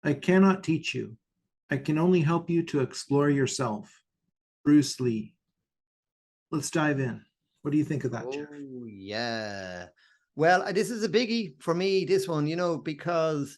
I cannot teach you. I can only help you to explore yourself. Bruce Lee. Let's dive in. What do you think of that, Geoff? Oh, yeah. Well, this is a biggie for me, this one, because,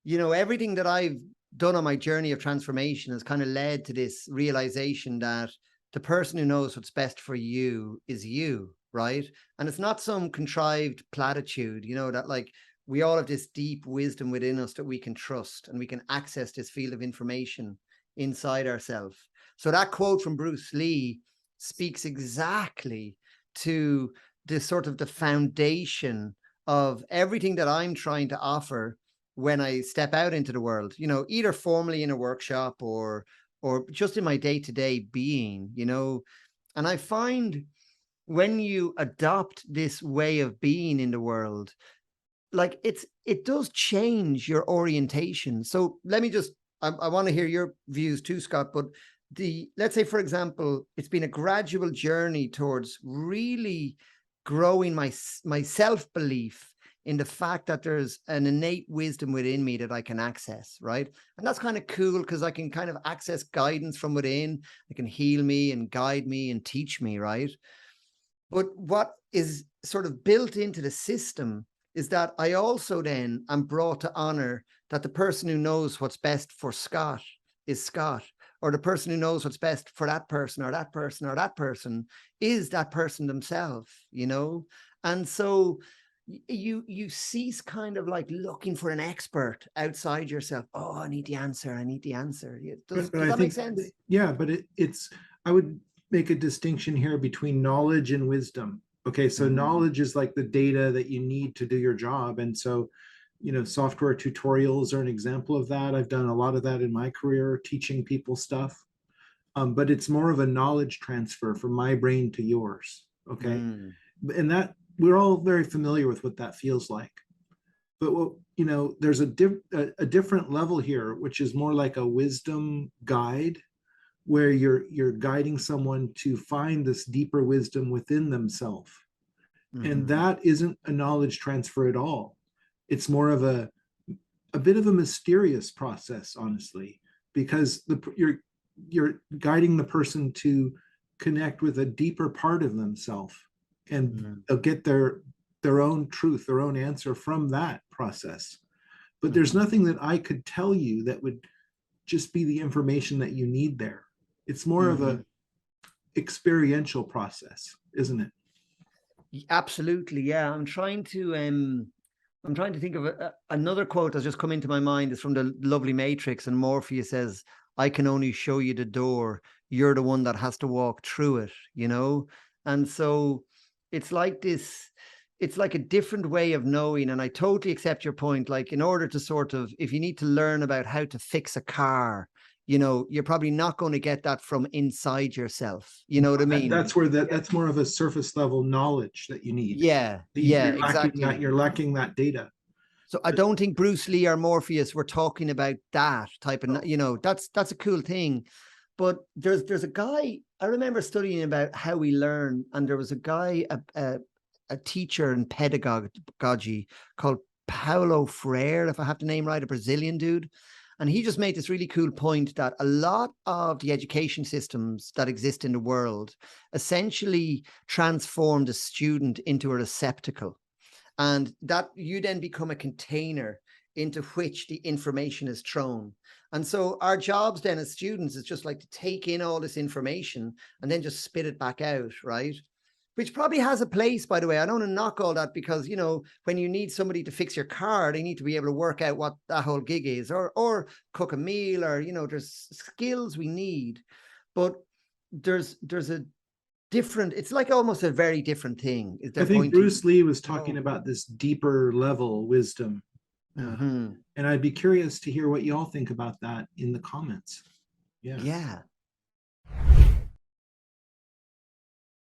everything that I've done on my journey of transformation has kind of led to this realization that the person who knows what's best for you is you, right? And it's not some contrived platitude, that like we all have this deep wisdom within us that we can trust and we can access this field of information inside ourselves. So that quote from Bruce Lee speaks exactly to the sort of the foundation of everything that I'm trying to offer when I step out into the world, either formally in a workshop or just in my day-to-day being, and I find when you adopt this way of being in the world, like it does change your orientation. So let me just, I want to hear your views too, Scott, but let's say, for example, it's been a gradual journey towards really growing my self-belief in the fact that there's an innate wisdom within me that I can access, right? And that's kind of cool because I can kind of access guidance from within. It can heal me and guide me and teach me, right? But what is sort of built into the system is that I also then am brought to honor that the person who knows what's best for Scott is Scott, or the person who knows what's best for that person or that person or that person is that person themselves, And so you cease kind of like looking for an expert outside yourself. Oh, I need the answer. I need the answer. Does But I that make think, sense? yeah, but I would make a distinction here between knowledge and wisdom. Okay, so knowledge is like the data that you need to do your job. And so, software tutorials are an example of that. I've done a lot of that in my career, teaching people stuff. But it's more of a knowledge transfer from my brain to yours. Okay. And that we're all very familiar with what that feels like. But there's a different level here, which is more like a wisdom guide, where you're guiding someone to find this deeper wisdom within themselves. And that isn't a knowledge transfer at all. It's more of a bit of a mysterious process, honestly, because you're guiding the person to connect with a deeper part of themselves, and they'll get their own truth, their own answer from that process. But there's nothing that I could tell you that would just be the information that you need there. It's more of a experiential process, isn't it? Absolutely, yeah. I'm trying to think of another quote that's just come into my mind. Is from the lovely Matrix, and Morpheus says, "I can only show you the door. You're the one that has to walk through it." And so it's like this. It's like a different way of knowing, and I totally accept your point. Like, in order to sort of, if you need to learn about how to fix a car, you're probably not going to get that from inside yourself. You know what I mean? That's where that's more of a surface level knowledge that you need. Yeah, yeah, exactly. You're lacking that data. So I don't think Bruce Lee or Morpheus were talking about that type of, that's a cool thing. But there's a guy, I remember studying about how we learn, and there was a guy, a teacher in pedagogy called Paulo Freire, if I have the name right, a Brazilian dude. And he just made this really cool point that a lot of the education systems that exist in the world essentially transform the student into a receptacle. And that you then become a container into which the information is thrown. And so our jobs then as students is just like to take in all this information and then just spit it back out, right? Which probably has a place, by the way. I don't want to knock all that because, when you need somebody to fix your car, they need to be able to work out what that whole gig is, or cook a meal, or, there's skills we need. But there's a different, it's like almost a very different thing. I think Bruce Lee was talking about this deeper level wisdom. And I'd be curious to hear what y'all think about that in the comments. Yeah.